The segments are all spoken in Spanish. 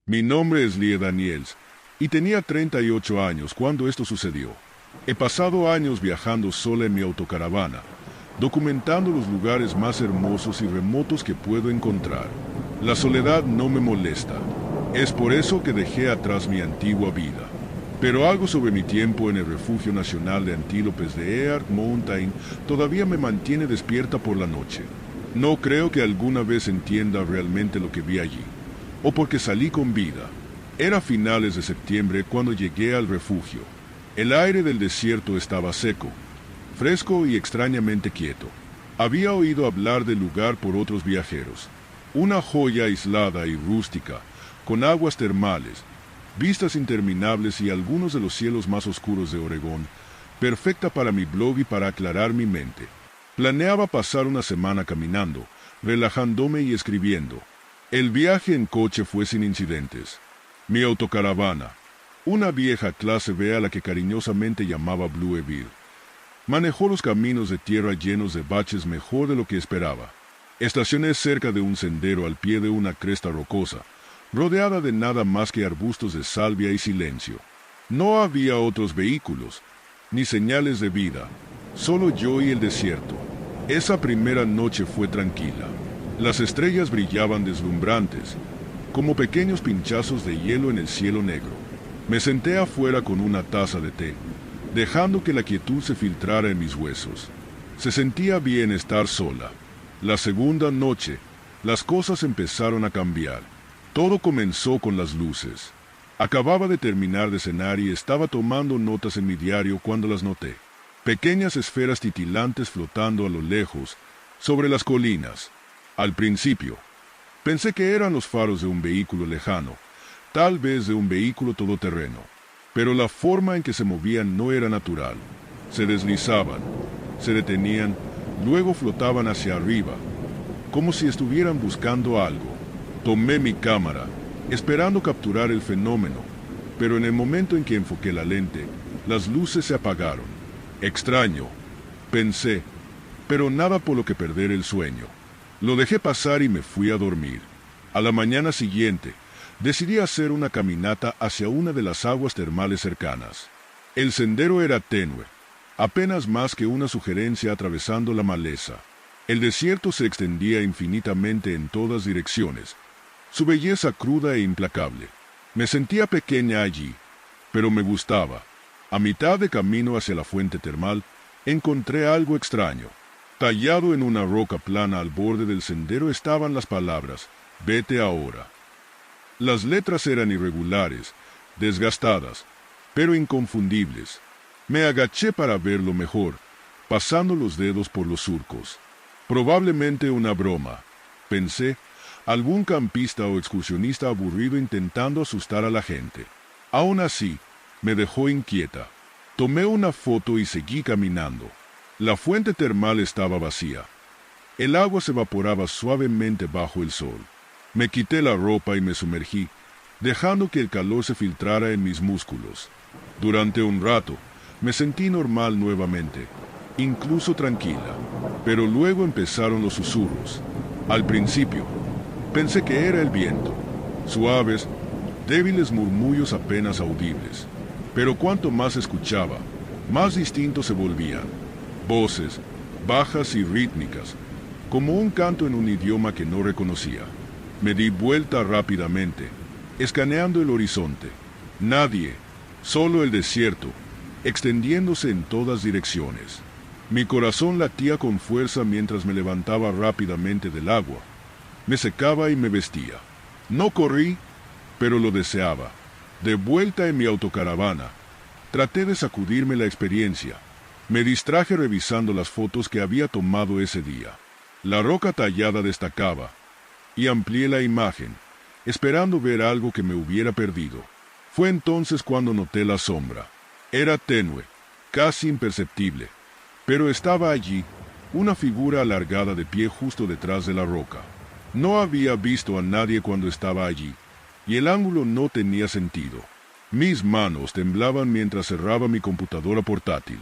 Mi nombre es Lee Daniels, y tenía 38 años cuando esto sucedió. He pasado años viajando sola en mi autocaravana, documentando los lugares más hermosos y remotos que puedo encontrar. La soledad no me molesta. Es por eso que dejé atrás mi antigua vida. Pero algo sobre mi tiempo en el Refugio Nacional de Antílopes de Earth Mountain todavía me mantiene despierta por la noche. No creo que alguna vez entienda realmente lo que vi allí, o porque salí con vida. Era finales de septiembre cuando llegué al refugio. El aire del desierto estaba seco, fresco y extrañamente quieto. Había oído hablar del lugar por otros viajeros. Una joya aislada y rústica, con aguas termales, vistas interminables y algunos de los cielos más oscuros de Oregón, perfecta para mi blog y para aclarar mi mente. Planeaba pasar una semana caminando, relajándome y escribiendo. El viaje en coche fue sin incidentes. Mi autocaravana, una vieja clase B a la que cariñosamente llamaba Blue Evil, manejó los caminos de tierra llenos de baches mejor de lo que esperaba. Estacioné cerca de un sendero al pie de una cresta rocosa, rodeada de nada más que arbustos de salvia y silencio. No había otros vehículos, ni señales de vida, solo yo y el desierto. Esa primera noche fue tranquila. Las estrellas brillaban deslumbrantes, como pequeños pinchazos de hielo en el cielo negro. Me senté afuera con una taza de té, dejando que la quietud se filtrara en mis huesos. Se sentía bien estar sola. La segunda noche, las cosas empezaron a cambiar. Todo comenzó con las luces. Acababa de terminar de cenar y estaba tomando notas en mi diario cuando las noté. Pequeñas esferas titilantes flotando a lo lejos, sobre las colinas. Al principio, pensé que eran los faros de un vehículo lejano, tal vez de un vehículo todoterreno. Pero la forma en que se movían no era natural. Se deslizaban, se detenían, luego flotaban hacia arriba, como si estuvieran buscando algo. Tomé mi cámara, esperando capturar el fenómeno, pero en el momento en que enfoqué la lente, las luces se apagaron. Extraño, pensé, pero nada por lo que perder el sueño. Lo dejé pasar y me fui a dormir. A la mañana siguiente, decidí hacer una caminata hacia una de las aguas termales cercanas. El sendero era tenue, apenas más que una sugerencia atravesando la maleza. El desierto se extendía infinitamente en todas direcciones, su belleza cruda e implacable. Me sentía pequeña allí, pero me gustaba. A mitad de camino hacia la fuente termal, encontré algo extraño. Tallado en una roca plana al borde del sendero estaban las palabras, «Vete ahora». Las letras eran irregulares, desgastadas, pero inconfundibles. Me agaché para verlo mejor, pasando los dedos por los surcos. Probablemente una broma, pensé, algún campista o excursionista aburrido intentando asustar a la gente. Aún así, me dejó inquieta. Tomé una foto y seguí caminando. La fuente termal estaba vacía. El agua se evaporaba suavemente bajo el sol. Me quité la ropa y me sumergí, dejando que el calor se filtrara en mis músculos. Durante un rato, me sentí normal nuevamente, incluso tranquila. Pero luego empezaron los susurros. Al principio, pensé que era el viento, suaves, débiles murmullos apenas audibles. Pero cuanto más escuchaba, más distintos se volvían. Voces, bajas y rítmicas, como un canto en un idioma que no reconocía. Me di vuelta rápidamente, escaneando el horizonte. Nadie, solo el desierto, extendiéndose en todas direcciones. Mi corazón latía con fuerza mientras me levantaba rápidamente del agua. Me secaba y me vestía. No corrí, pero lo deseaba. De vuelta en mi autocaravana, traté de sacudirme la experiencia. Me distraje revisando las fotos que había tomado ese día. La roca tallada destacaba, y amplié la imagen, esperando ver algo que me hubiera perdido. Fue entonces cuando noté la sombra. Era tenue, casi imperceptible, pero estaba allí, una figura alargada de pie justo detrás de la roca. No había visto a nadie cuando estaba allí, y el ángulo no tenía sentido. Mis manos temblaban mientras cerraba mi computadora portátil.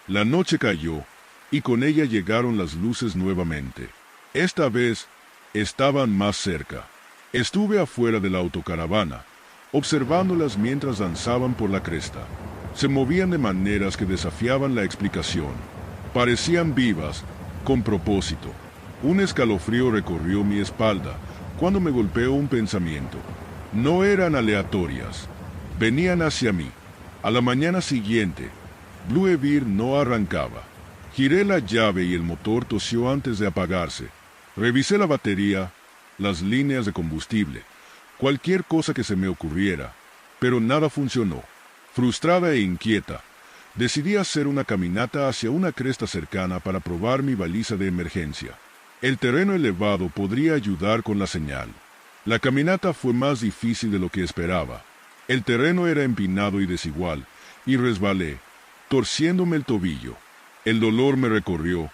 La noche cayó, y con ella llegaron las luces nuevamente. Esta vez, estaban más cerca. Estuve afuera de la autocaravana, observándolas mientras danzaban por la cresta. Se movían de maneras que desafiaban la explicación. Parecían vivas, con propósito. Un escalofrío recorrió mi espalda cuando me golpeó un pensamiento. No eran aleatorias. Venían hacia mí. A la mañana siguiente, Blue Bear no arrancaba. Giré la llave y el motor tosió antes de apagarse. Revisé la batería, las líneas de combustible, cualquier cosa que se me ocurriera, pero nada funcionó. Frustrada e inquieta, decidí hacer una caminata hacia una cresta cercana para probar mi baliza de emergencia. El terreno elevado podría ayudar con la señal. La caminata fue más difícil de lo que esperaba. El terreno era empinado y desigual, y resbalé, torciéndome el tobillo. El dolor me recorrió,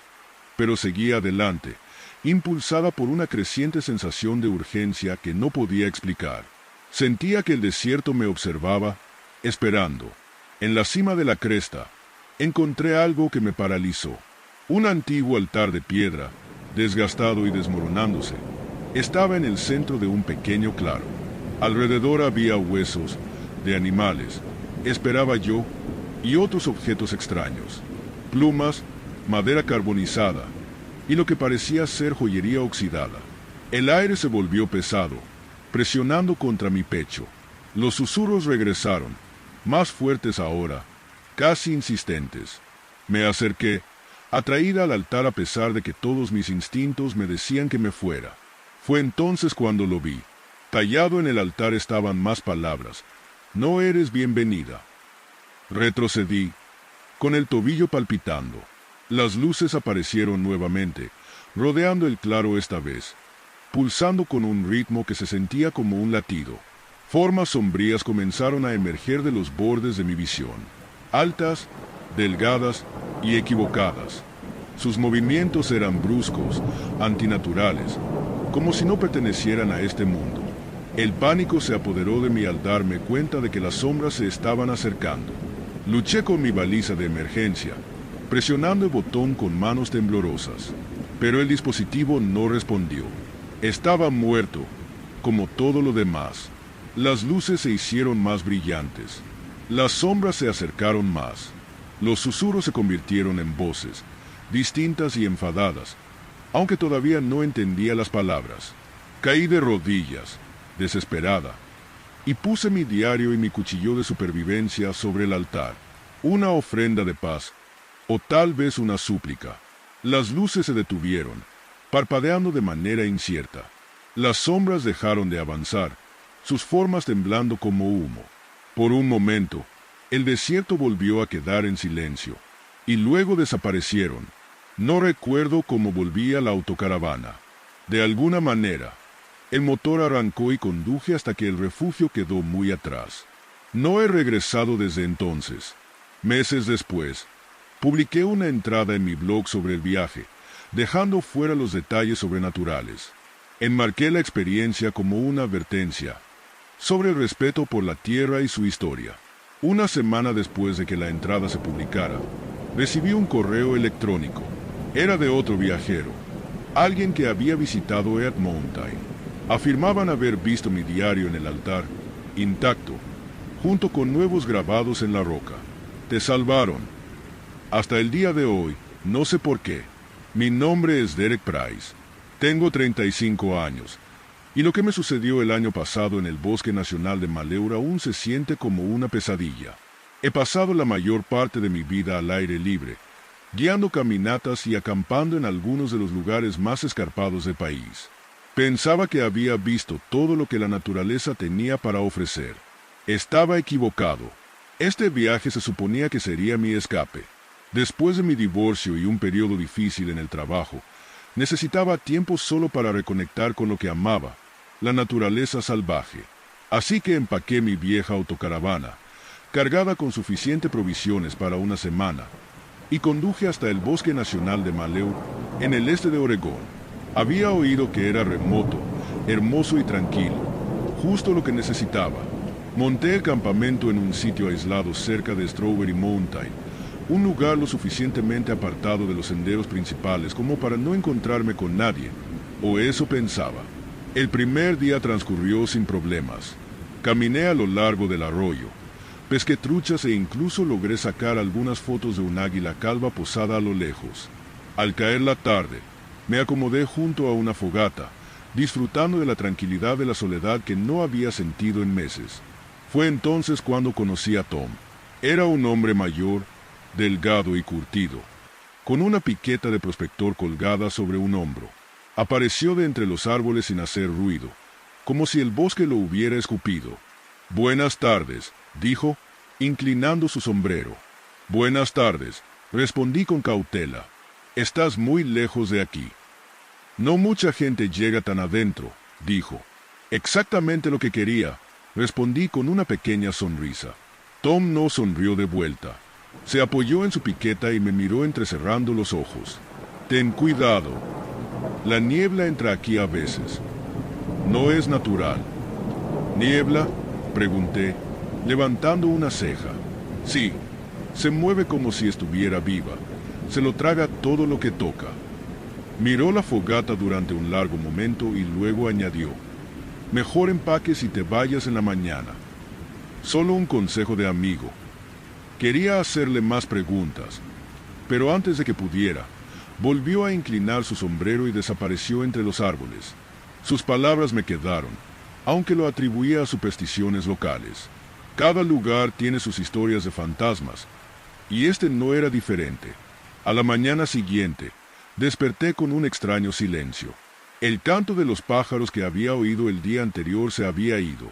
pero seguí adelante, impulsada por una creciente sensación de urgencia que no podía explicar. Sentía que el desierto me observaba, esperando. En la cima de la cresta, encontré algo que me paralizó. Un antiguo altar de piedra, desgastado y desmoronándose, estaba en el centro de un pequeño claro. Alrededor había huesos de animales, esperaba yo, y otros objetos extraños. Plumas, madera carbonizada, y lo que parecía ser joyería oxidada. El aire se volvió pesado, presionando contra mi pecho. Los susurros regresaron, más fuertes ahora, casi insistentes. Me acerqué, atraída al altar a pesar de que todos mis instintos me decían que me fuera. Fue entonces cuando lo vi. Tallado en el altar estaban más palabras. No eres bienvenida. Retrocedí, con el tobillo palpitando. Las luces aparecieron nuevamente, rodeando el claro esta vez, pulsando con un ritmo que se sentía como un latido. Formas sombrías comenzaron a emerger de los bordes de mi visión, altas, delgadas y equivocadas. Sus movimientos eran bruscos, antinaturales, como si no pertenecieran a este mundo. El pánico se apoderó de mí al darme cuenta de que las sombras se estaban acercando. Luché con mi baliza de emergencia, presionando el botón con manos temblorosas, pero el dispositivo no respondió. Estaba muerto, como todo lo demás. Las luces se hicieron más brillantes. Las sombras se acercaron más. Los susurros se convirtieron en voces, distintas y enfadadas, aunque todavía no entendía las palabras. Caí de rodillas, desesperada, y puse mi diario y mi cuchillo de supervivencia sobre el altar. Una ofrenda de paz, o tal vez una súplica. Las luces se detuvieron, parpadeando de manera incierta. Las sombras dejaron de avanzar, sus formas temblando como humo. Por un momento, el desierto volvió a quedar en silencio, y luego desaparecieron. No recuerdo cómo volví a la autocaravana. De alguna manera, el motor arrancó y conduje hasta que el refugio quedó muy atrás. No he regresado desde entonces. Meses después, publiqué una entrada en mi blog sobre el viaje, dejando fuera los detalles sobrenaturales. Enmarqué la experiencia como una advertencia sobre el respeto por la tierra y su historia. Una semana después de que la entrada se publicara, recibí un correo electrónico. Era de otro viajero, alguien que había visitado Earth Mountain. Afirmaban haber visto mi diario en el altar, intacto, junto con nuevos grabados en la roca. Te salvaron. Hasta el día de hoy, no sé por qué. Mi nombre es Derek Price. Tengo 35 años, y lo que me sucedió el año pasado en el Bosque Nacional de Malheur aún se siente como una pesadilla. He pasado la mayor parte de mi vida al aire libre, guiando caminatas y acampando en algunos de los lugares más escarpados del país. Pensaba que había visto todo lo que la naturaleza tenía para ofrecer. Estaba equivocado. Este viaje se suponía que sería mi escape. Después de mi divorcio y un periodo difícil en el trabajo, necesitaba tiempo solo para reconectar con lo que amaba, la naturaleza salvaje. Así que empaqué mi vieja autocaravana, cargada con suficientes provisiones para una semana, y conduje hasta el Bosque Nacional de Malheur, en el este de Oregón. Había oído que era remoto, hermoso y tranquilo, justo lo que necesitaba. Monté el campamento en un sitio aislado cerca de Strawberry Mountain, un lugar lo suficientemente apartado de los senderos principales como para no encontrarme con nadie, o eso pensaba. El primer día transcurrió sin problemas. Caminé a lo largo del arroyo, pesqué truchas e incluso logré sacar algunas fotos de un águila calva posada a lo lejos. Al caer la tarde, me acomodé junto a una fogata, disfrutando de la tranquilidad de la soledad que no había sentido en meses. Fue entonces cuando conocí a Tom. Era un hombre mayor, delgado y curtido, con una piqueta de prospector colgada sobre un hombro. Apareció de entre los árboles sin hacer ruido, como si el bosque lo hubiera escupido. «Buenas tardes», dijo, inclinando su sombrero. «Buenas tardes», respondí con cautela. «Estás muy lejos de aquí». «No mucha gente llega tan adentro», dijo. «Exactamente lo que quería», respondí con una pequeña sonrisa. Tom no sonrió de vuelta. Se apoyó en su piqueta y me miró entrecerrando los ojos. «Ten cuidado. La niebla entra aquí a veces. No es natural». «¿Niebla?», pregunté, levantando una ceja. «Sí, se mueve como si estuviera viva. Se lo traga todo lo que toca». Miró la fogata durante un largo momento y luego añadió: «Mejor empaques y te vayas en la mañana». Solo un consejo de amigo. Quería hacerle más preguntas, pero antes de que pudiera, volvió a inclinar su sombrero y desapareció entre los árboles. Sus palabras me quedaron, aunque lo atribuía a supersticiones locales. Cada lugar tiene sus historias de fantasmas, y este no era diferente. A la mañana siguiente, desperté con un extraño silencio. El canto de los pájaros que había oído el día anterior se había ido.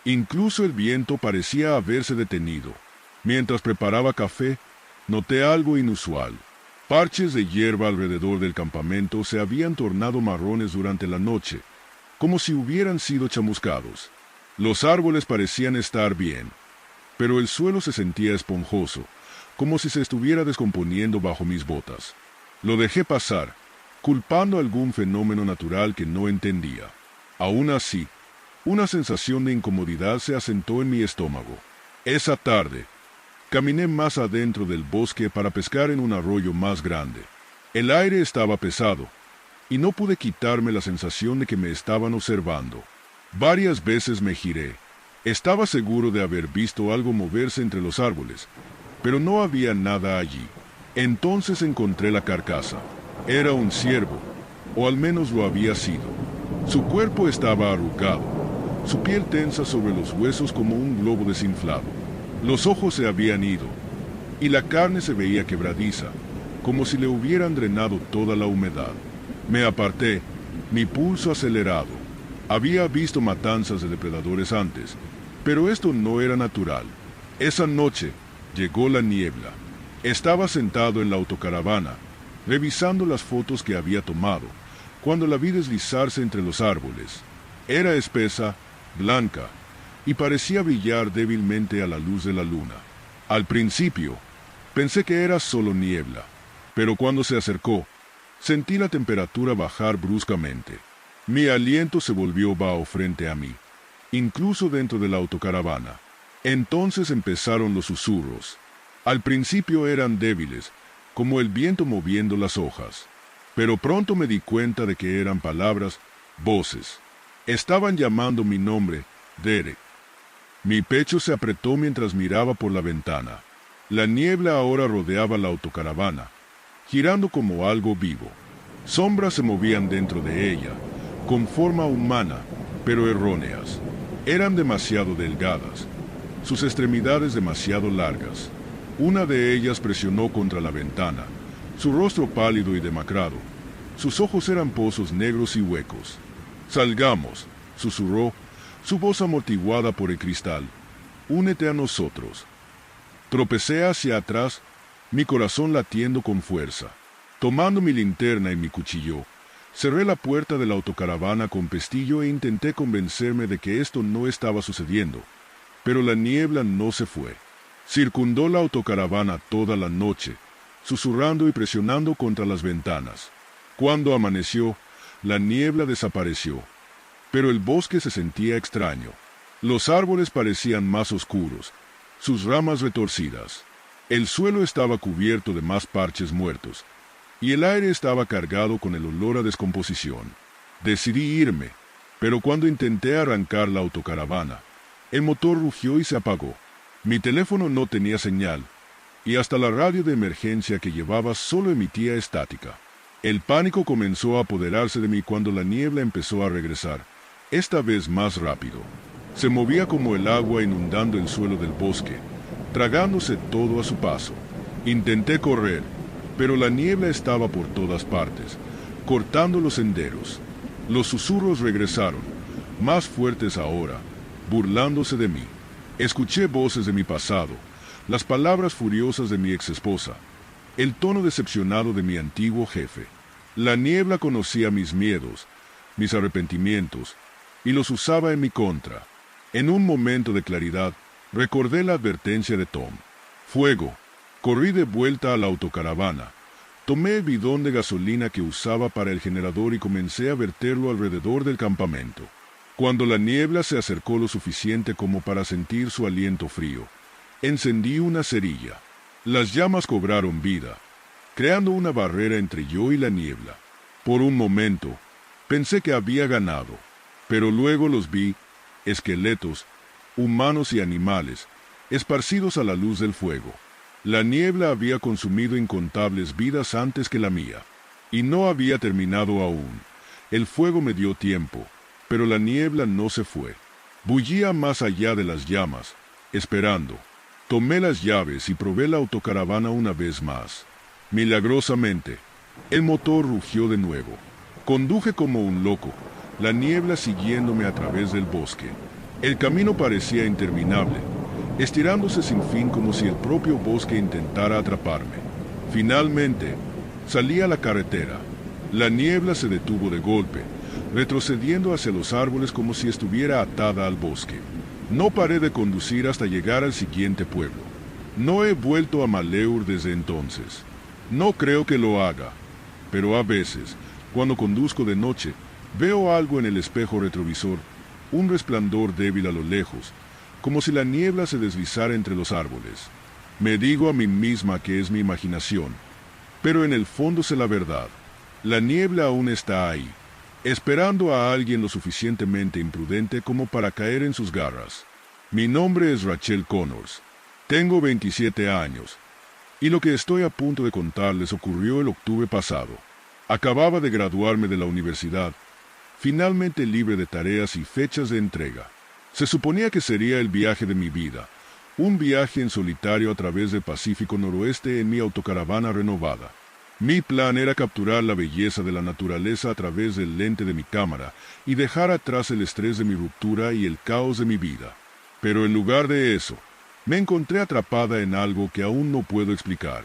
Incluso el viento parecía haberse detenido. Mientras preparaba café, noté algo inusual. Parches de hierba alrededor del campamento se habían tornado marrones durante la noche, como si hubieran sido chamuscados. Los árboles parecían estar bien, pero el suelo se sentía esponjoso, como si se estuviera descomponiendo bajo mis botas. Lo dejé pasar, culpando algún fenómeno natural que no entendía. Aún así, una sensación de incomodidad se asentó en mi estómago. Esa tarde, caminé más adentro del bosque para pescar en un arroyo más grande. El aire estaba pesado, y no pude quitarme la sensación de que me estaban observando. Varias veces me giré. Estaba seguro de haber visto algo moverse entre los árboles, pero no había nada allí. Entonces encontré la carcasa. Era un ciervo, o al menos lo había sido. Su cuerpo estaba arrugado, su piel tensa sobre los huesos como un globo desinflado. Los ojos se habían ido, y la carne se veía quebradiza, como si le hubieran drenado toda la humedad. Me aparté, mi pulso acelerado. Había visto matanzas de depredadores antes, pero esto no era natural. Esa noche llegó la niebla. Estaba sentado en la autocaravana, revisando las fotos que había tomado, cuando la vi deslizarse entre los árboles. Era espesa, blanca, y parecía brillar débilmente a la luz de la luna. Al principio, pensé que era solo niebla, pero cuando se acercó, sentí la temperatura bajar bruscamente. Mi aliento se volvió vaho frente a mí, incluso dentro de la autocaravana. Entonces empezaron los susurros. Al principio eran débiles, como el viento moviendo las hojas, pero pronto me di cuenta de que eran palabras, voces. Estaban llamando mi nombre, Derek. Mi pecho se apretó mientras miraba por la ventana. La niebla ahora rodeaba la autocaravana, girando como algo vivo. Sombras se movían dentro de ella, con forma humana, pero erróneas. Eran demasiado delgadas, sus extremidades demasiado largas. Una de ellas presionó contra la ventana, su rostro pálido y demacrado. Sus ojos eran pozos negros y huecos. «Salgamos», susurró, su voz amortiguada por el cristal. «Únete a nosotros». Tropecé hacia atrás, mi corazón latiendo con fuerza. Tomando mi linterna y mi cuchillo, cerré la puerta de la autocaravana con pestillo e intenté convencerme de que esto no estaba sucediendo. Pero la niebla no se fue. Circundó la autocaravana toda la noche, susurrando y presionando contra las ventanas. Cuando amaneció, la niebla desapareció, pero el bosque se sentía extraño. Los árboles parecían más oscuros, sus ramas retorcidas. El suelo estaba cubierto de más parches muertos, y el aire estaba cargado con el olor a descomposición. Decidí irme, pero cuando intenté arrancar la autocaravana, El motor rugió y se apagó. Mi teléfono no tenía señal, y hasta la radio de emergencia que llevaba solo emitía estática. El pánico comenzó a apoderarse de mí cuando la niebla empezó a regresar, esta vez más rápido. Se movía como el agua inundando el suelo del bosque, tragándose todo a su paso. Intenté correr, pero la niebla estaba por todas partes, cortando los senderos. Los susurros regresaron, más fuertes ahora, burlándose de mí. Escuché voces de mi pasado, las palabras furiosas de mi exesposa, el tono decepcionado de mi antiguo jefe. La niebla conocía mis miedos, mis arrepentimientos, y los usaba en mi contra. En un momento de claridad, recordé la advertencia de Tom. Fuego. Corrí de vuelta a la autocaravana. Tomé el bidón de gasolina que usaba para el generador y comencé a verterlo alrededor del campamento. Cuando la niebla se acercó lo suficiente como para sentir su aliento frío, encendí una cerilla. Las llamas cobraron vida, creando una barrera entre yo y la niebla. Por un momento, pensé que había ganado, pero luego los vi, esqueletos, humanos y animales, esparcidos a la luz del fuego. La niebla había consumido incontables vidas antes que la mía, y no había terminado aún. El fuego me dio tiempo, pero la niebla no se fue. Bullía más allá de las llamas, esperando. Tomé las llaves y probé la autocaravana una vez más. Milagrosamente, el motor rugió de nuevo. Conduje como un loco, la niebla siguiéndome a través del bosque. El camino parecía interminable, estirándose sin fin como si el propio bosque intentara atraparme. Finalmente, salí a la carretera. La niebla se detuvo de golpe, retrocediendo hacia los árboles como si estuviera atada al bosque. No paré de conducir hasta llegar al siguiente pueblo. No he vuelto a Malheur desde entonces. No creo que lo haga, pero a veces, cuando conduzco de noche, veo algo en el espejo retrovisor, un resplandor débil a lo lejos, como si la niebla se deslizara entre los árboles. Me digo a mí misma que es mi imaginación, pero en el fondo sé la verdad. La niebla aún está ahí, esperando a alguien lo suficientemente imprudente como para caer en sus garras. Mi nombre es Rachel Connors. Tengo 27 años, y lo que estoy a punto de contarles ocurrió el octubre pasado. Acababa de graduarme de la universidad, finalmente libre de tareas y fechas de entrega. Se suponía que sería el viaje de mi vida, un viaje en solitario a través del Pacífico Noroeste en mi autocaravana renovada. Mi plan era capturar la belleza de la naturaleza a través del lente de mi cámara y dejar atrás el estrés de mi ruptura y el caos de mi vida. Pero en lugar de eso, me encontré atrapada en algo que aún no puedo explicar.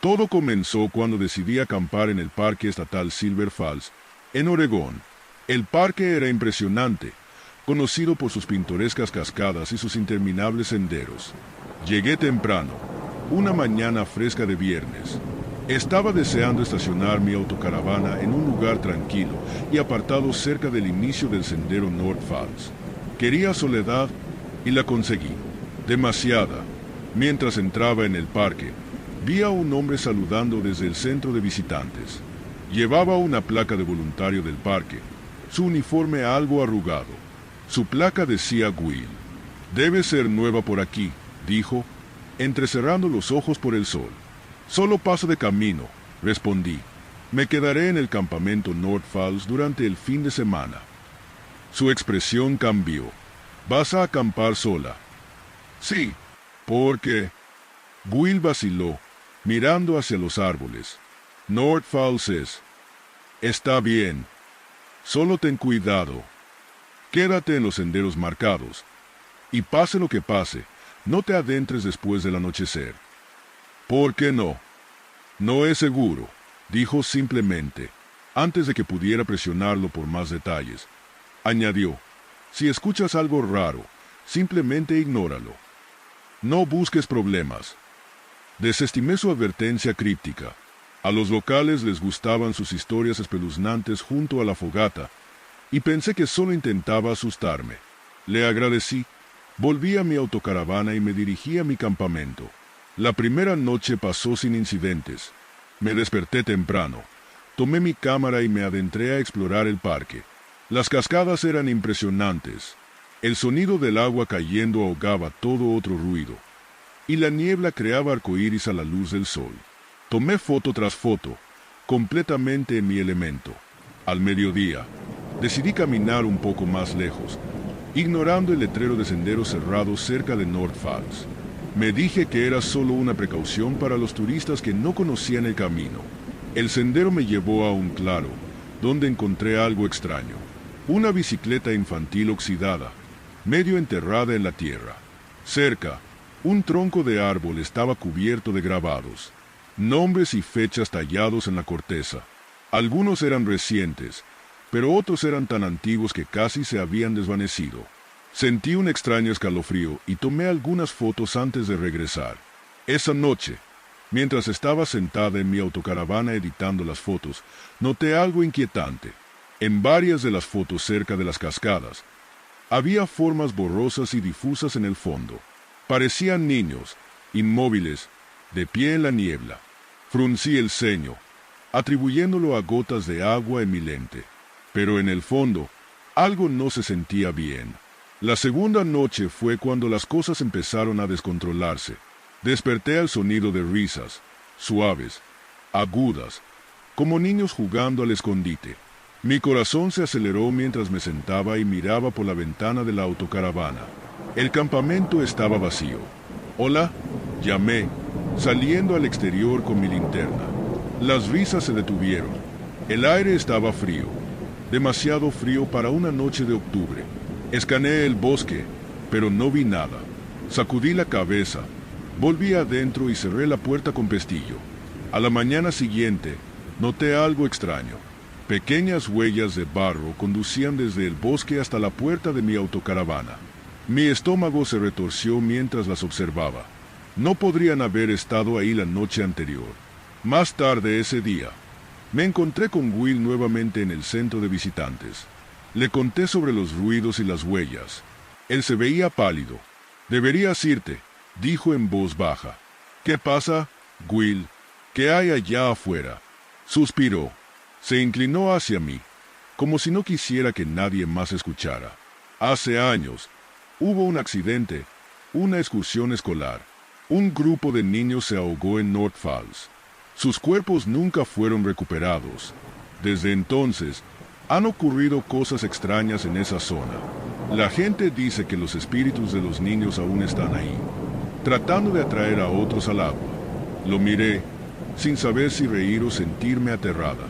Todo comenzó cuando decidí acampar en el Parque Estatal Silver Falls, en Oregón. El parque era impresionante, conocido por sus pintorescas cascadas y sus interminables senderos. Llegué temprano, una mañana fresca de viernes. Estaba deseando estacionar mi autocaravana en un lugar tranquilo y apartado cerca del inicio del sendero North Falls. Quería soledad y la conseguí. Demasiada. Mientras entraba en el parque, vi a un hombre saludando desde el centro de visitantes. Llevaba una placa de voluntario del parque, su uniforme algo arrugado. Su placa decía Will. «Debe ser nueva por aquí», dijo, entrecerrando los ojos por el sol. «Solo paso de camino», respondí. «Me quedaré en el campamento North Falls durante el fin de semana». Su expresión cambió. «¿Vas a acampar sola?» «Sí, porque...» Will vaciló, mirando hacia los árboles. «North Falls es...» «Está bien. Solo ten cuidado. Quédate en los senderos marcados. Y pase lo que pase, no te adentres después del anochecer». «¿Por qué no?» «No es seguro», dijo simplemente, antes de que pudiera presionarlo por más detalles. Añadió, «Si escuchas algo raro, simplemente ignóralo. No busques problemas». Desestimé su advertencia críptica. A los locales les gustaban sus historias espeluznantes junto a la fogata, y pensé que solo intentaba asustarme. Le agradecí, volví a mi autocaravana y me dirigí a mi campamento. La primera noche pasó sin incidentes. Me desperté temprano, tomé mi cámara y me adentré a explorar el parque. Las cascadas eran impresionantes. El sonido del agua cayendo ahogaba todo otro ruido, y la niebla creaba arcoíris a la luz del sol. Tomé foto tras foto, completamente en mi elemento. Al mediodía, decidí caminar un poco más lejos, ignorando el letrero de senderos cerrados cerca de North Falls. Me dije que era solo una precaución para los turistas que no conocían el camino. El sendero me llevó a un claro, donde encontré algo extraño. Una bicicleta infantil oxidada, medio enterrada en la tierra. Cerca, un tronco de árbol estaba cubierto de grabados, nombres y fechas tallados en la corteza. Algunos eran recientes, pero otros eran tan antiguos que casi se habían desvanecido. Sentí un extraño escalofrío y tomé algunas fotos antes de regresar. Esa noche, mientras estaba sentada en mi autocaravana editando las fotos, noté algo inquietante. En varias de las fotos cerca de las cascadas, había formas borrosas y difusas en el fondo. Parecían niños, inmóviles, de pie en la niebla. Fruncí el ceño, atribuyéndolo a gotas de agua en mi lente. Pero en el fondo, algo no se sentía bien. La segunda noche fue cuando las cosas empezaron a descontrolarse. Desperté al sonido de risas, suaves, agudas, como niños jugando al escondite. Mi corazón se aceleró mientras me sentaba y miraba por la ventana de la autocaravana. El campamento estaba vacío. «Hola», llamé, saliendo al exterior con mi linterna. Las risas se detuvieron. El aire estaba frío, demasiado frío para una noche de octubre. Escaneé el bosque, pero no vi nada. Sacudí la cabeza, volví adentro y cerré la puerta con pestillo. A la mañana siguiente, noté algo extraño. Pequeñas huellas de barro conducían desde el bosque hasta la puerta de mi autocaravana. Mi estómago se retorció mientras las observaba. No podrían haber estado ahí la noche anterior. Más tarde ese día, me encontré con Will nuevamente en el centro de visitantes. Le conté sobre los ruidos y las huellas. Él se veía pálido. «Deberías irte», dijo en voz baja. «¿Qué pasa, Will? ¿Qué hay allá afuera?» Suspiró. Se inclinó hacia mí, como si no quisiera que nadie más escuchara. «Hace años, hubo un accidente, una excursión escolar. Un grupo de niños se ahogó en North Falls. Sus cuerpos nunca fueron recuperados. Desde entonces, han ocurrido cosas extrañas en esa zona. La gente dice que los espíritus de los niños aún están ahí, tratando de atraer a otros al agua». Lo miré, sin saber si reír o sentirme aterrada.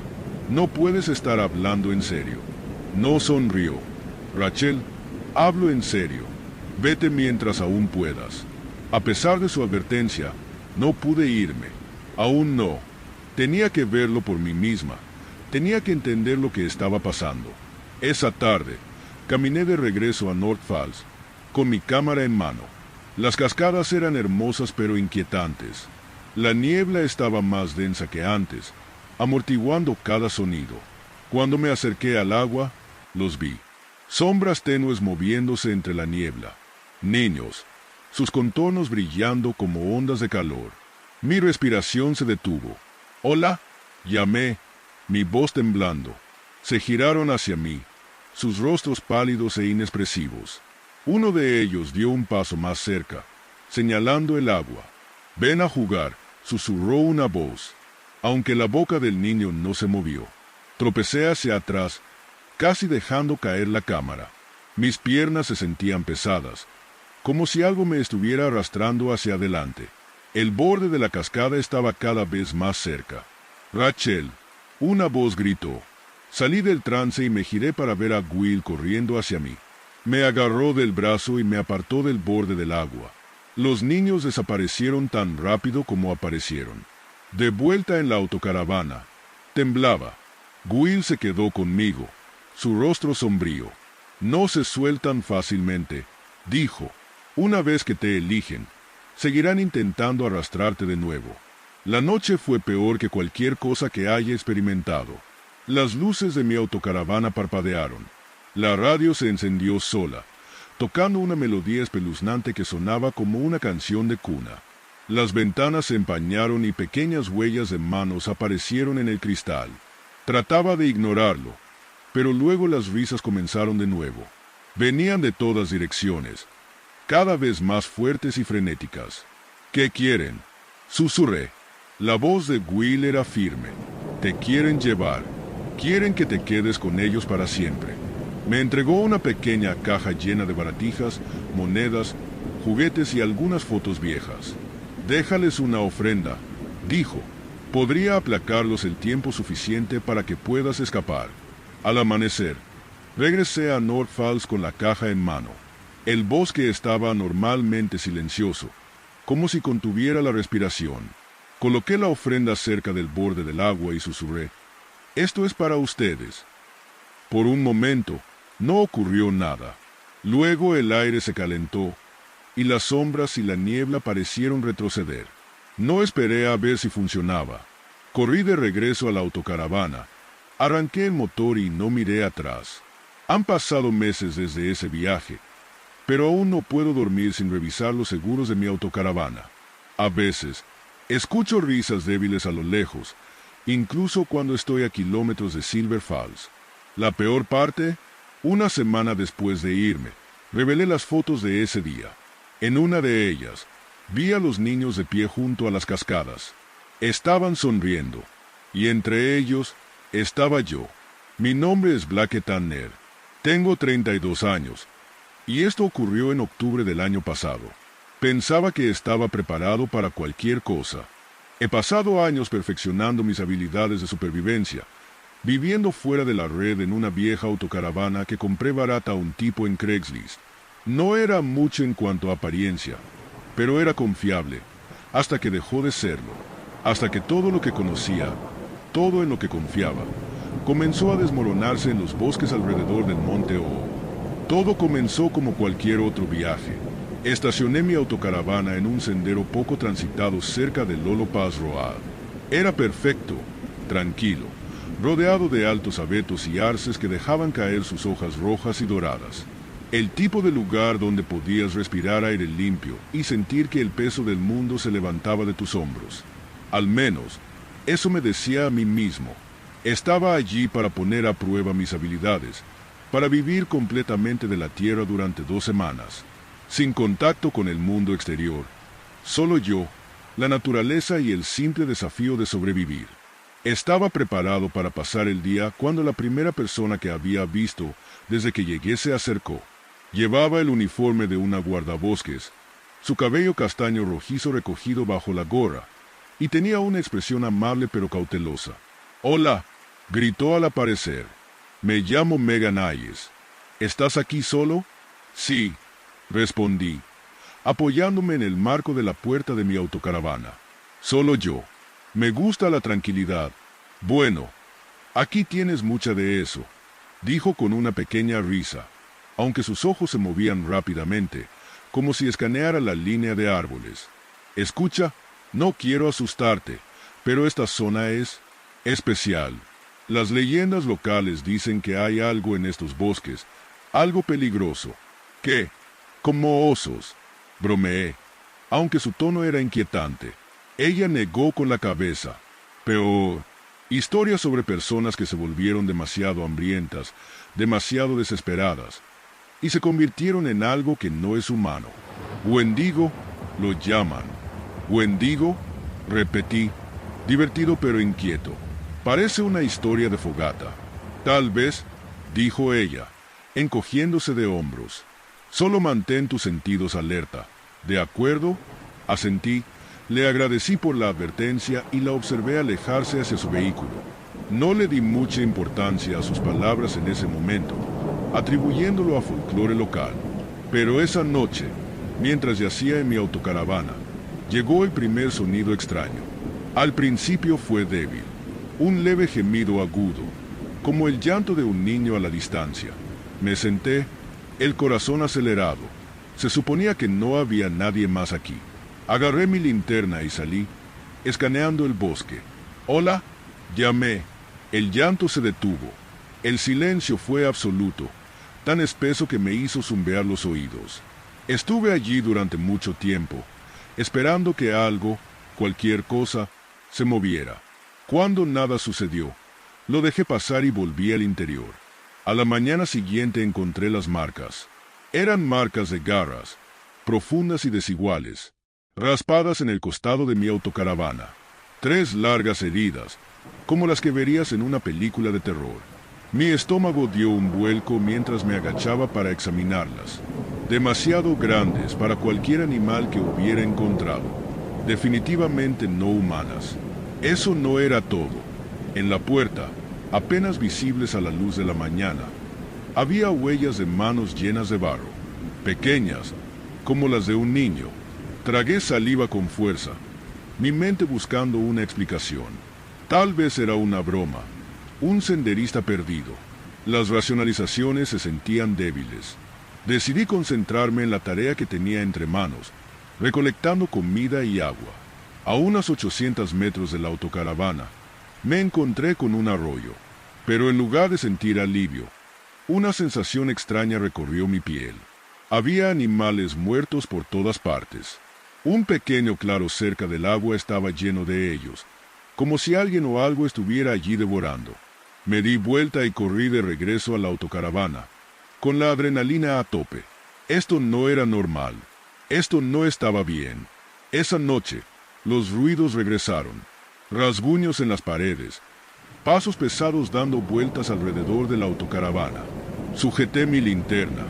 «No puedes estar hablando en serio». No sonrió. «Rachel, hablo en serio. Vete mientras aún puedas». A pesar de su advertencia, no pude irme. Aún no. Tenía que verlo por mí misma. Tenía que entender lo que estaba pasando. Esa tarde, caminé de regreso a North Falls, con mi cámara en mano. Las cascadas eran hermosas pero inquietantes. La niebla estaba más densa que antes, amortiguando cada sonido. Cuando me acerqué al agua, los vi. Sombras tenues moviéndose entre la niebla. Niños, sus contornos brillando como ondas de calor. Mi respiración se detuvo. «Hola», llamé, mi voz temblando. Se giraron hacia mí, sus rostros pálidos e inexpresivos. Uno de ellos dio un paso más cerca, señalando el agua. «Ven a jugar», susurró una voz, aunque la boca del niño no se movió. Tropecé hacia atrás, casi dejando caer la cámara. Mis piernas se sentían pesadas, como si algo me estuviera arrastrando hacia adelante. El borde de la cascada estaba cada vez más cerca. «Rachel», una voz gritó. Salí del trance y me giré para ver a Will corriendo hacia mí. Me agarró del brazo y me apartó del borde del agua. Los niños desaparecieron tan rápido como aparecieron. De vuelta en la autocaravana, temblaba. Will se quedó conmigo, su rostro sombrío. «No se sueltan fácilmente», dijo. «Una vez que te eligen, seguirán intentando arrastrarte de nuevo». La noche fue peor que cualquier cosa que haya experimentado. Las luces de mi autocaravana parpadearon. La radio se encendió sola, tocando una melodía espeluznante que sonaba como una canción de cuna. Las ventanas se empañaron y pequeñas huellas de manos aparecieron en el cristal. Trataba de ignorarlo, pero luego las risas comenzaron de nuevo. Venían de todas direcciones, cada vez más fuertes y frenéticas. ¿Qué quieren?, susurré. La voz de Will era firme. Te quieren llevar. Quieren que te quedes con ellos para siempre. Me entregó una pequeña caja llena de baratijas, monedas, juguetes y algunas fotos viejas. Déjales una ofrenda, dijo. Podría aplacarlos el tiempo suficiente para que puedas escapar. Al amanecer, regresé a North Falls con la caja en mano. El bosque estaba anormalmente silencioso, como si contuviera la respiración. Coloqué la ofrenda cerca del borde del agua y susurré, «Esto es para ustedes». Por un momento, no ocurrió nada. Luego el aire se calentó, y las sombras y la niebla parecieron retroceder. No esperé a ver si funcionaba. Corrí de regreso a la autocaravana. Arranqué el motor y no miré atrás. Han pasado meses desde ese viaje, pero aún no puedo dormir sin revisar los seguros de mi autocaravana. A veces, escucho risas débiles a lo lejos, incluso cuando estoy a kilómetros de Silver Falls. La peor parte, una semana después de irme, revelé las fotos de ese día. En una de ellas, vi a los niños de pie junto a las cascadas. Estaban sonriendo, y entre ellos estaba yo. Mi nombre es Blake Tanner. Tengo 32 años, y esto ocurrió en octubre del año pasado. Pensaba que estaba preparado para cualquier cosa. He pasado años perfeccionando mis habilidades de supervivencia, viviendo fuera de la red en una vieja autocaravana que compré barata a un tipo en Craigslist. No era mucho en cuanto a apariencia, pero era confiable, hasta que dejó de serlo, hasta que todo lo que conocía, todo en lo que confiaba, comenzó a desmoronarse en los bosques alrededor del Monte Oo. Todo comenzó como cualquier otro viaje. Estacioné mi autocaravana en un sendero poco transitado cerca de Lolo Pass Road. Era perfecto, tranquilo, rodeado de altos abetos y arces que dejaban caer sus hojas rojas y doradas. El tipo de lugar donde podías respirar aire limpio y sentir que el peso del mundo se levantaba de tus hombros. Al menos, eso me decía a mí mismo. Estaba allí para poner a prueba mis habilidades, para vivir completamente de la tierra durante 2 semanas, sin contacto con el mundo exterior, solo yo, la naturaleza y el simple desafío de sobrevivir. Estaba preparado para pasar el día cuando la primera persona que había visto desde que llegué se acercó. Llevaba el uniforme de una guardabosques, su cabello castaño rojizo recogido bajo la gorra, y tenía una expresión amable pero cautelosa. «Hola», gritó al aparecer. «Me llamo Megan Ayes. ¿Estás aquí solo?» «Sí», respondí, apoyándome en el marco de la puerta de mi autocaravana. «Solo yo. Me gusta la tranquilidad». «Bueno, aquí tienes mucha de eso», dijo con una pequeña risa, aunque sus ojos se movían rápidamente, como si escaneara la línea de árboles. «Escucha, no quiero asustarte, pero esta zona es especial. Las leyendas locales dicen que hay algo en estos bosques, algo peligroso. ¿Qué? Como osos», bromeé, aunque su tono era inquietante. Ella negó con la cabeza. «Pero historias sobre personas que se volvieron demasiado hambrientas, demasiado desesperadas, y se convirtieron en algo que no es humano. Wendigo lo llaman». «¿Wendigo?», repetí, divertido pero inquieto. «Parece una historia de fogata». «Tal vez», dijo ella, encogiéndose de hombros. «Solo mantén tus sentidos alerta». «¿De acuerdo?», asentí. Le agradecí por la advertencia y la observé alejarse hacia su vehículo. No le di mucha importancia a sus palabras en ese momento, atribuyéndolo a folclore local. Pero esa noche, mientras yacía en mi autocaravana, llegó el primer sonido extraño. Al principio fue débil, un leve gemido agudo, como el llanto de un niño a la distancia. Me senté, el corazón acelerado. Se suponía que no había nadie más aquí. Agarré mi linterna y salí, escaneando el bosque. «Hola», llamé. El llanto se detuvo. El silencio fue absoluto, tan espeso que me hizo zumbear los oídos. Estuve allí durante mucho tiempo, esperando que algo, cualquier cosa, se moviera. Cuando nada sucedió, lo dejé pasar y volví al interior. A la mañana siguiente encontré las marcas. Eran marcas de garras, profundas y desiguales, raspadas en el costado de mi autocaravana. 3 largas heridas, como las que verías en una película de terror. Mi estómago dio un vuelco mientras me agachaba para examinarlas. Demasiado grandes para cualquier animal que hubiera encontrado. Definitivamente no humanas. Eso no era todo. En la puerta, apenas visibles a la luz de la mañana, había huellas de manos llenas de barro, pequeñas, como las de un niño. Tragué saliva con fuerza, mi mente buscando una explicación. Tal vez era una broma, un senderista perdido. Las racionalizaciones se sentían débiles. Decidí concentrarme en la tarea que tenía entre manos, recolectando comida y agua. A unos 800 metros de la autocaravana, me encontré con un arroyo, pero en lugar de sentir alivio, una sensación extraña recorrió mi piel. Había animales muertos por todas partes. Un pequeño claro cerca del agua estaba lleno de ellos, como si alguien o algo estuviera allí devorando. Me di vuelta y corrí de regreso a la autocaravana, con la adrenalina a tope. Esto no era normal. Esto no estaba bien. Esa noche, los ruidos regresaron. Rasguños en las paredes, pasos pesados dando vueltas alrededor de la autocaravana. Sujeté mi linterna,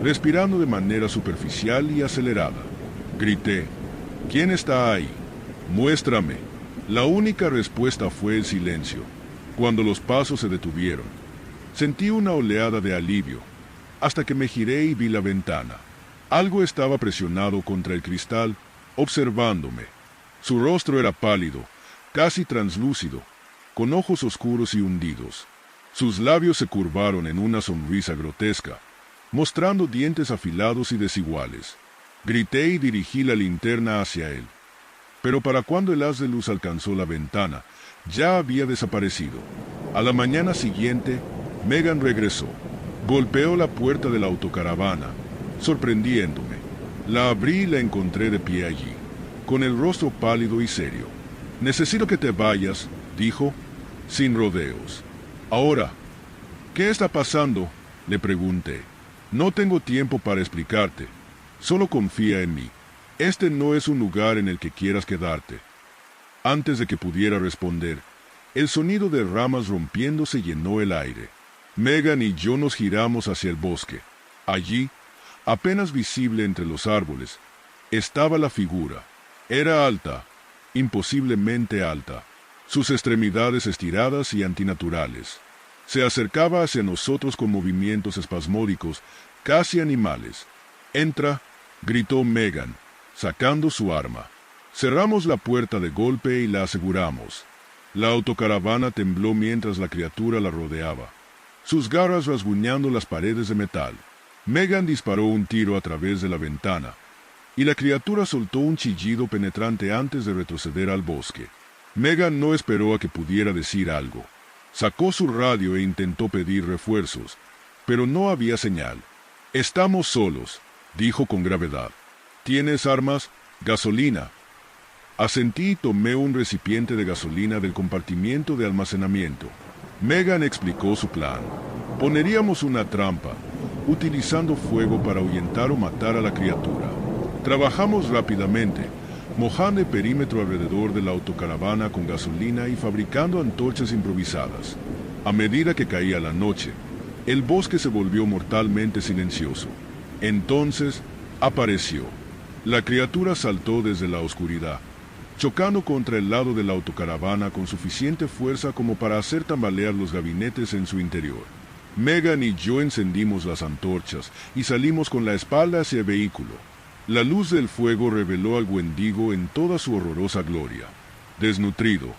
respirando de manera superficial y acelerada. Grité, ¿quién está ahí? Muéstrame. La única respuesta fue el silencio. Cuando los pasos se detuvieron, sentí una oleada de alivio, hasta que me giré y vi la ventana. Algo estaba presionado contra el cristal, observándome. Su rostro era pálido, casi translúcido, con ojos oscuros y hundidos. Sus labios se curvaron en una sonrisa grotesca, mostrando dientes afilados y desiguales. Grité y dirigí la linterna hacia él. Pero para cuando el haz de luz alcanzó la ventana, ya había desaparecido. A la mañana siguiente, Megan regresó. Golpeó la puerta de la autocaravana, sorprendiéndome. La abrí y la encontré de pie allí, con el rostro pálido y serio. «Necesito que te vayas», dijo, sin rodeos. «Ahora, ¿qué está pasando?», le pregunté. «No tengo tiempo para explicarte. Solo confía en mí. Este no es un lugar en el que quieras quedarte». Antes de que pudiera responder, el sonido de ramas rompiéndose llenó el aire. Megan y yo nos giramos hacia el bosque. Allí, apenas visible entre los árboles, estaba la figura. Era alta, imposiblemente alta, sus extremidades estiradas y antinaturales. Se acercaba hacia nosotros con movimientos espasmódicos, casi animales. «Entra», gritó Megan, sacando su arma. Cerramos la puerta de golpe y la aseguramos. La autocaravana tembló mientras la criatura la rodeaba, sus garras rasguñando las paredes de metal. Megan disparó un tiro a través de la ventana, y la criatura soltó un chillido penetrante antes de retroceder al bosque. Megan no esperó a que pudiera decir algo. Sacó su radio e intentó pedir refuerzos, pero no había señal. «Estamos solos», dijo con gravedad. «¿Tienes armas? Gasolina». Asentí y tomé un recipiente de gasolina del compartimiento de almacenamiento. Megan explicó su plan. Poneríamos una trampa, utilizando fuego para ahuyentar o matar a la criatura. Trabajamos rápidamente, mojando el perímetro alrededor de la autocaravana con gasolina y fabricando antorchas improvisadas. A medida que caía la noche, el bosque se volvió mortalmente silencioso. Entonces, apareció. La criatura saltó desde la oscuridad, chocando contra el lado de la autocaravana con suficiente fuerza como para hacer tambalear los gabinetes en su interior. Megan y yo encendimos las antorchas y salimos con la espalda hacia el vehículo. La luz del fuego reveló al Wendigo en toda su horrorosa gloria. Desnutrido,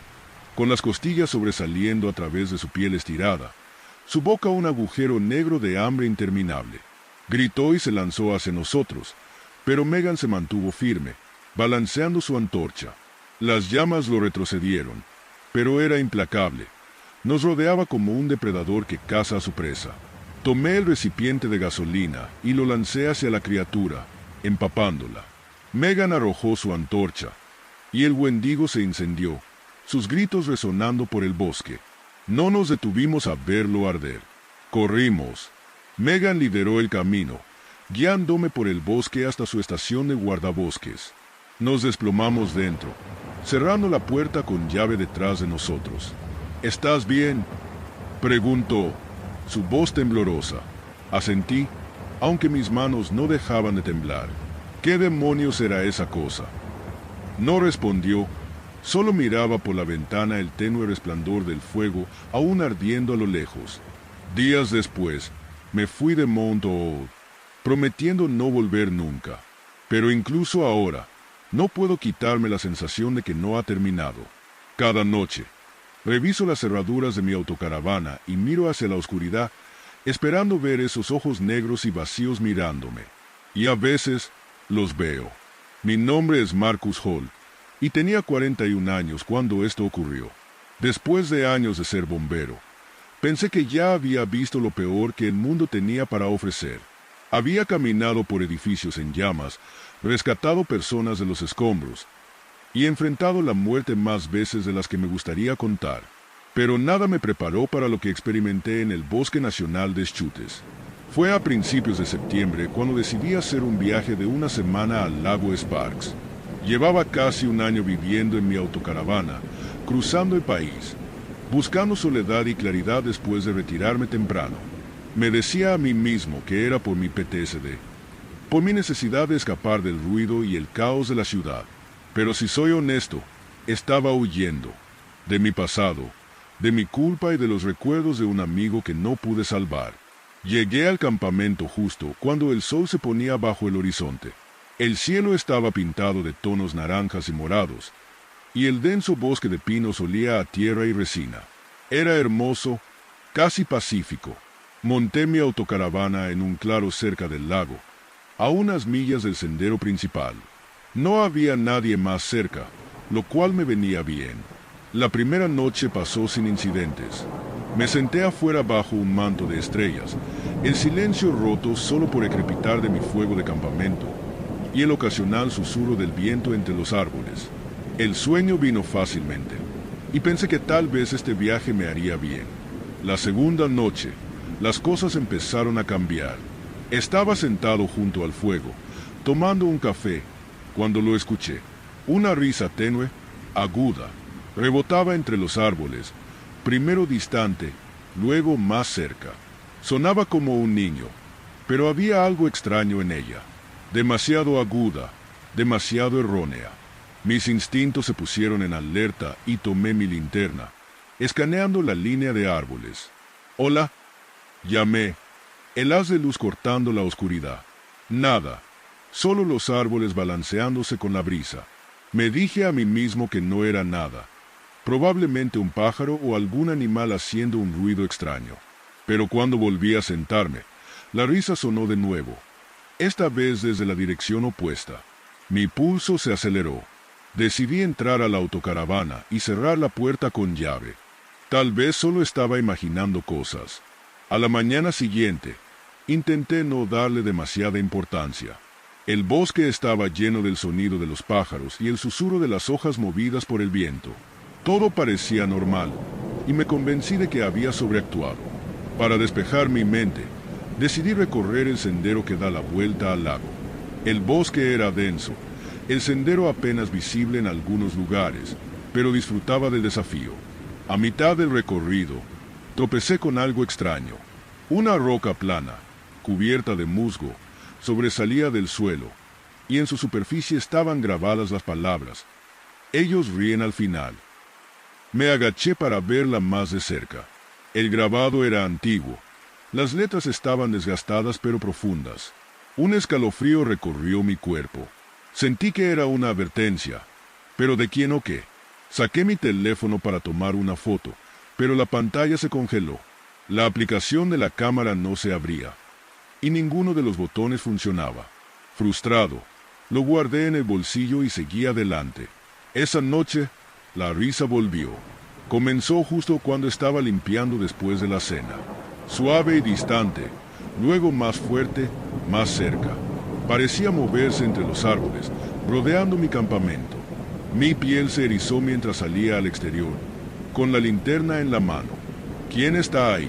con las costillas sobresaliendo a través de su piel estirada, su boca un agujero negro de hambre interminable. Gritó y se lanzó hacia nosotros, pero Megan se mantuvo firme, balanceando su antorcha. Las llamas lo retrocedieron, pero era implacable. Nos rodeaba como un depredador que caza a su presa. Tomé el recipiente de gasolina y lo lancé hacia la criatura, empapándola. Megan arrojó su antorcha, y el Wendigo se incendió, sus gritos resonando por el bosque. No nos detuvimos a verlo arder. Corrimos. Megan lideró el camino, guiándome por el bosque hasta su estación de guardabosques. Nos desplomamos dentro, cerrando la puerta con llave detrás de nosotros. ¿Estás bien?, preguntó, su voz temblorosa. Asentí, aunque mis manos no dejaban de temblar. ¿Qué demonios era esa cosa? No respondió, solo miraba por la ventana el tenue resplandor del fuego aún ardiendo a lo lejos. Días después, me fui de Mount Old, prometiendo no volver nunca. Pero incluso ahora, no puedo quitarme la sensación de que no ha terminado. Cada noche, reviso las cerraduras de mi autocaravana y miro hacia la oscuridad, esperando ver esos ojos negros y vacíos mirándome. Y a veces, los veo. Mi nombre es Marcus Hall, y tenía 41 años cuando esto ocurrió. Después de años de ser bombero, pensé que ya había visto lo peor que el mundo tenía para ofrecer. Había caminado por edificios en llamas, rescatado personas de los escombros, y enfrentado la muerte más veces de las que me gustaría contar. Pero nada me preparó para lo que experimenté en el Bosque Nacional de Schutes. Fue a principios de septiembre cuando decidí hacer un viaje de una semana al lago Sparks. Llevaba casi un año viviendo en mi autocaravana, cruzando el país, buscando soledad y claridad después de retirarme temprano. Me decía a mí mismo que era por mi PTSD, por mi necesidad de escapar del ruido y el caos de la ciudad. Pero si soy honesto, estaba huyendo de mi pasado, de mi culpa y de los recuerdos de un amigo que no pude salvar. Llegué al campamento justo cuando el sol se ponía bajo el horizonte. El cielo estaba pintado de tonos naranjas y morados, y el denso bosque de pinos olía a tierra y resina. Era hermoso, casi pacífico. Monté mi autocaravana en un claro cerca del lago, a unas millas del sendero principal. No había nadie más cerca, lo cual me venía bien. La primera noche pasó sin incidentes. Me senté afuera bajo un manto de estrellas, el silencio roto solo por el crepitar de mi fuego de campamento y el ocasional susurro del viento entre los árboles. El sueño vino fácilmente, y pensé que tal vez este viaje me haría bien. La segunda noche, las cosas empezaron a cambiar. Estaba sentado junto al fuego, tomando un café, cuando lo escuché. Una risa tenue, aguda, rebotaba entre los árboles, primero distante, luego más cerca. Sonaba como un niño, pero había algo extraño en ella, demasiado aguda, demasiado errónea. Mis instintos se pusieron en alerta y tomé mi linterna, escaneando la línea de árboles. «Hola», llamé, el haz de luz cortando la oscuridad. Nada, solo los árboles balanceándose con la brisa. Me dije a mí mismo que no era nada, probablemente un pájaro o algún animal haciendo un ruido extraño. Pero cuando volví a sentarme, la risa sonó de nuevo, esta vez desde la dirección opuesta. Mi pulso se aceleró. Decidí entrar a la autocaravana y cerrar la puerta con llave. Tal vez solo estaba imaginando cosas. A la mañana siguiente, intenté no darle demasiada importancia. El bosque estaba lleno del sonido de los pájaros y el susurro de las hojas movidas por el viento. Todo parecía normal, y me convencí de que había sobreactuado. Para despejar mi mente, decidí recorrer el sendero que da la vuelta al lago. El bosque era denso, el sendero apenas visible en algunos lugares, pero disfrutaba del desafío. A mitad del recorrido, tropecé con algo extraño. Una roca plana, cubierta de musgo, sobresalía del suelo, y en su superficie estaban grabadas las palabras: «Ellos ríen al final». Me agaché para verla más de cerca. El grabado era antiguo. Las letras estaban desgastadas pero profundas. Un escalofrío recorrió mi cuerpo. Sentí que era una advertencia. ¿Pero de quién o qué? Saqué mi teléfono para tomar una foto, pero la pantalla se congeló. La aplicación de la cámara no se abría, y ninguno de los botones funcionaba. Frustrado, lo guardé en el bolsillo y seguí adelante. Esa noche, la risa volvió. Comenzó justo cuando estaba limpiando después de la cena. Suave y distante, luego más fuerte, más cerca. Parecía moverse entre los árboles, rodeando mi campamento. Mi piel se erizó mientras salía al exterior, con la linterna en la mano. «¿Quién está ahí?»,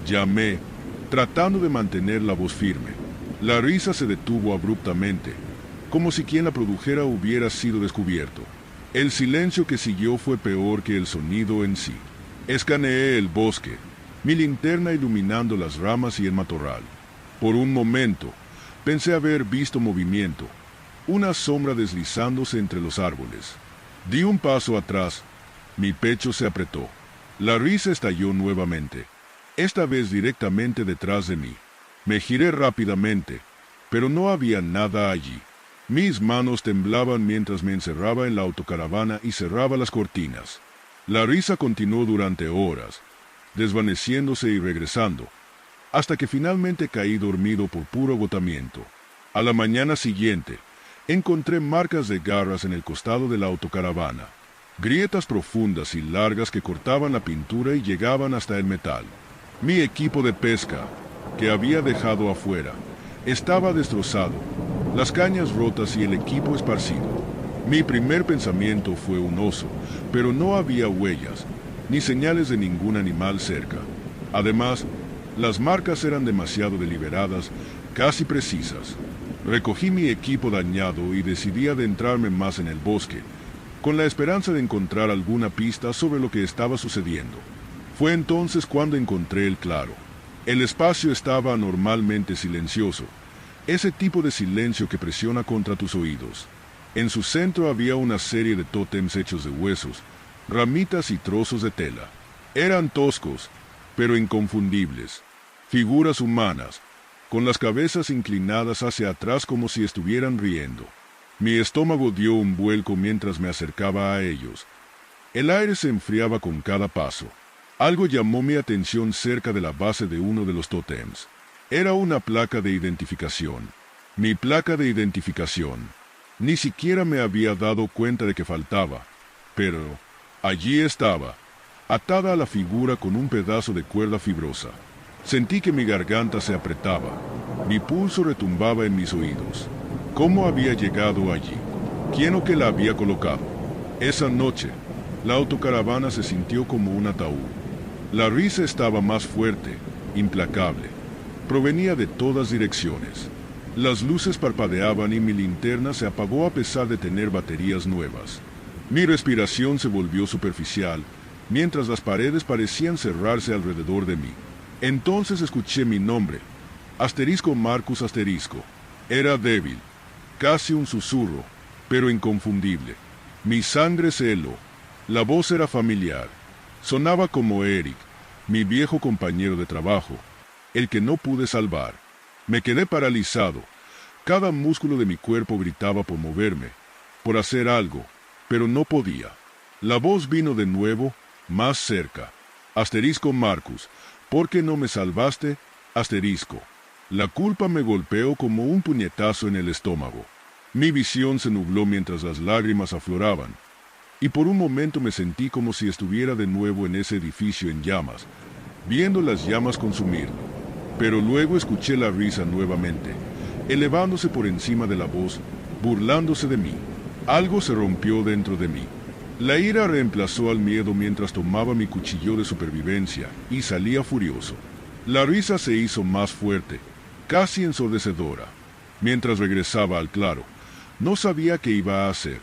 llamé, tratando de mantener la voz firme. La risa se detuvo abruptamente, como si quien la produjera hubiera sido descubierto. El silencio que siguió fue peor que el sonido en sí. Escaneé el bosque, mi linterna iluminando las ramas y el matorral. Por un momento, pensé haber visto movimiento, una sombra deslizándose entre los árboles. Di un paso atrás, mi pecho se apretó. La risa estalló nuevamente, esta vez directamente detrás de mí. Me giré rápidamente, pero no había nada allí. Mis manos temblaban mientras me encerraba en la autocaravana y cerraba las cortinas. La risa continuó durante horas, desvaneciéndose y regresando, hasta que finalmente caí dormido por puro agotamiento. A la mañana siguiente, encontré marcas de garras en el costado de la autocaravana, grietas profundas y largas que cortaban la pintura y llegaban hasta el metal. Mi equipo de pesca, que había dejado afuera, estaba destrozado, las cañas rotas y el equipo esparcido. Mi primer pensamiento fue un oso, pero no había huellas, ni señales de ningún animal cerca. Además, las marcas eran demasiado deliberadas, casi precisas. Recogí mi equipo dañado y decidí adentrarme más en el bosque, con la esperanza de encontrar alguna pista sobre lo que estaba sucediendo. Fue entonces cuando encontré el claro. El espacio estaba anormalmente silencioso, ese tipo de silencio que presiona contra tus oídos. En su centro había una serie de tótems hechos de huesos, ramitas y trozos de tela. Eran toscos, pero inconfundibles. Figuras humanas, con las cabezas inclinadas hacia atrás como si estuvieran riendo. Mi estómago dio un vuelco mientras me acercaba a ellos. El aire se enfriaba con cada paso. Algo llamó mi atención cerca de la base de uno de los tótems. Era una placa de identificación. Mi placa de identificación. Ni siquiera me había dado cuenta de que faltaba, pero allí estaba, atada a la figura con un pedazo de cuerda fibrosa. Sentí que mi garganta se apretaba, mi pulso retumbaba en mis oídos. ¿Cómo había llegado allí? ¿Quién o qué la había colocado? Esa noche, la autocaravana se sintió como un ataúd. La risa estaba más fuerte, implacable. Provenía de todas direcciones. Las luces parpadeaban y mi linterna se apagó a pesar de tener baterías nuevas. Mi respiración se volvió superficial, mientras las paredes parecían cerrarse alrededor de mí. Entonces escuché mi nombre, Asterisco Marcus Asterisco. Era débil, casi un susurro, pero inconfundible. Mi sangre se heló. La voz era familiar. Sonaba como Eric, mi viejo compañero de trabajo, el que no pude salvar. Me quedé paralizado. Cada músculo de mi cuerpo gritaba por moverme, por hacer algo, pero no podía. La voz vino de nuevo, más cerca. Asterisco Marcus, ¿por qué no me salvaste? Asterisco. La culpa me golpeó como un puñetazo en el estómago. Mi visión se nubló mientras las lágrimas afloraban, y por un momento me sentí como si estuviera de nuevo en ese edificio en llamas, viendo las llamas consumirlo. Pero luego escuché la risa nuevamente, elevándose por encima de la voz, burlándose de mí. Algo se rompió dentro de mí. La ira reemplazó al miedo mientras tomaba mi cuchillo de supervivencia y salía furioso. La risa se hizo más fuerte, casi ensordecedora. Mientras regresaba al claro, no sabía qué iba a hacer,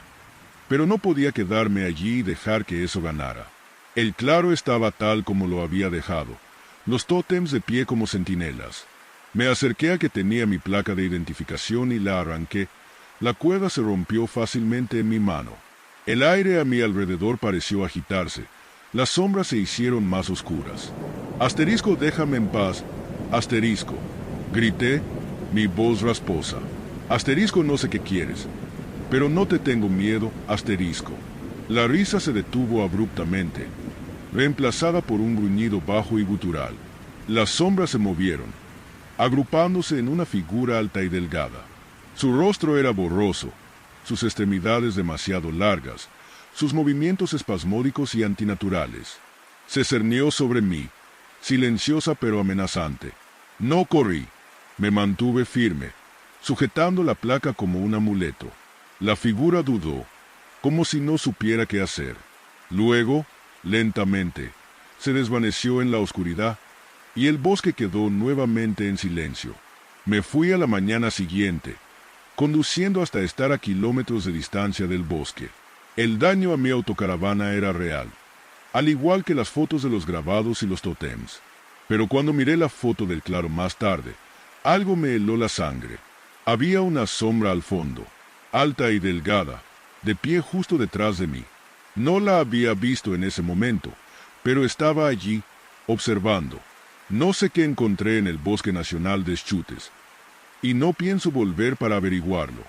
pero no podía quedarme allí y dejar que eso ganara. El claro estaba tal como lo había dejado, los tótems de pie como centinelas. Me acerqué a que tenía mi placa de identificación y la arranqué. La cuerda se rompió fácilmente en mi mano. El aire a mi alrededor pareció agitarse. Las sombras se hicieron más oscuras. Asterisco, déjame en paz. Asterisco. Grité, mi voz rasposa. Asterisco, no sé qué quieres, pero no te tengo miedo, asterisco. La risa se detuvo abruptamente, reemplazada por un gruñido bajo y gutural. Las sombras se movieron, agrupándose en una figura alta y delgada. Su rostro era borroso, sus extremidades demasiado largas, sus movimientos espasmódicos y antinaturales. Se cernió sobre mí, silenciosa pero amenazante. No corrí, me mantuve firme, sujetando la placa como un amuleto. La figura dudó, como si no supiera qué hacer. Luego, lentamente, se desvaneció en la oscuridad, y el bosque quedó nuevamente en silencio. Me fui a la mañana siguiente, conduciendo hasta estar a kilómetros de distancia del bosque. El daño a mi autocaravana era real, al igual que las fotos de los grabados y los tótems. Pero cuando miré la foto del claro más tarde, algo me heló la sangre. Había una sombra al fondo, alta y delgada, de pie justo detrás de mí. No la había visto en ese momento, pero estaba allí, observando. No sé qué encontré en el Bosque Nacional de Schutes, y no pienso volver para averiguarlo.